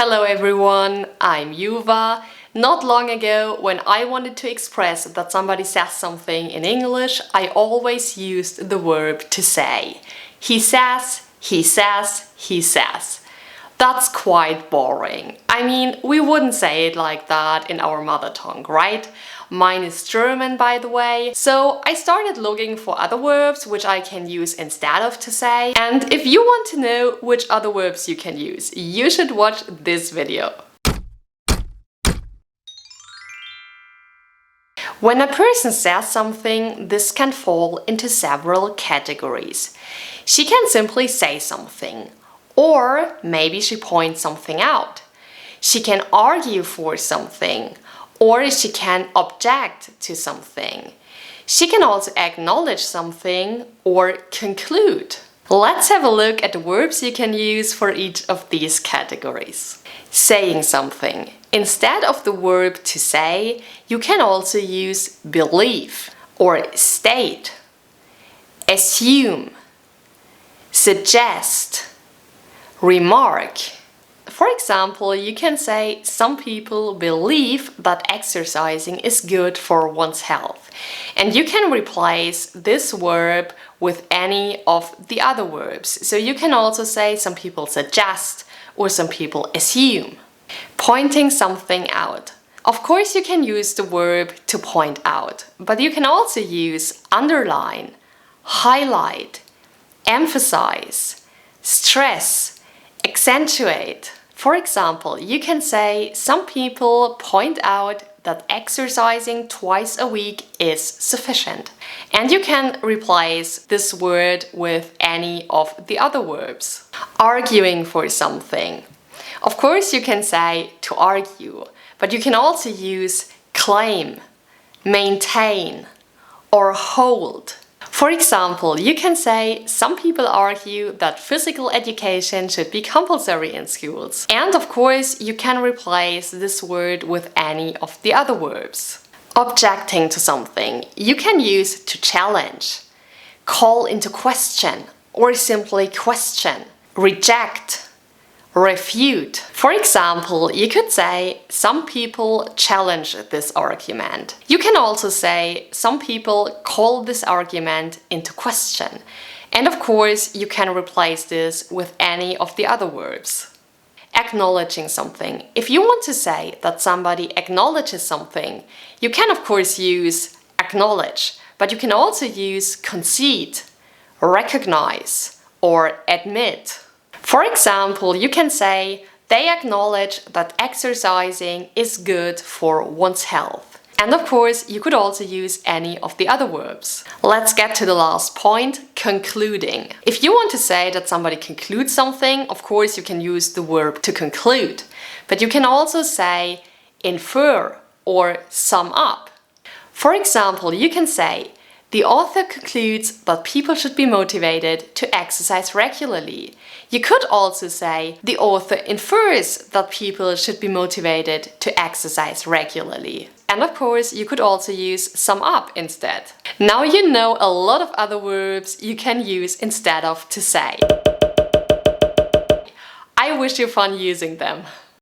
Hello everyone, I'm Juva. Not long ago, when I wanted to express that somebody says something in English, I always used the verb to say. He says, he says, he says. That's quite boring. I mean, we wouldn't say it like that in our mother tongue, right? Mine is German, by the way. So I started looking for other verbs which I can use instead of to say. And if you want to know which other verbs you can use, you should watch this video. When a person says something, this can fall into several categories. She can simply say something, or maybe she points something out. She can argue for something, or she can object to something. She can also acknowledge something or conclude. Let's have a look at the verbs you can use for each of these categories. Saying something. Instead of the verb to say, you can also use believe or state, assume, suggest, remark. For example, you can say some people believe that exercising is good for one's health. And you can replace this verb with any of the other verbs. So you can also say some people suggest or some people assume. Pointing something out. Of course, you can use the verb to point out, but you can also use underline, highlight, emphasize, stress, accentuate. For example, you can say some people point out that exercising twice a week is sufficient. And you can replace this word with any of the other verbs. Arguing for something. Of course, you can say to argue, but you can also use claim, maintain, or hold. For example, you can say some people argue that physical education should be compulsory in schools. And of course, you can replace this word with any of the other verbs. Objecting to something. You can use to challenge, call into question, or simply question. Reject, refute. For example, you could say some people challenge this argument. You can also say some people call this argument into question. And of course, you can replace this with any of the other verbs. Acknowledging something. If you want to say that somebody acknowledges something, you can of course use acknowledge, but you can also use concede, recognize, or admit. For example, you can say they acknowledge that exercising is good for one's health. And of course, you could also use any of the other verbs. Let's get to the last point, concluding. If you want to say that somebody concludes something, of course you can use the verb to conclude. But you can also say infer or sum up. For example, you can say the author concludes that people should be motivated to exercise regularly. You could also say the author infers that people should be motivated to exercise regularly. And of course, you could also use sum up instead. Now you know a lot of other verbs you can use instead of to say. I wish you fun using them.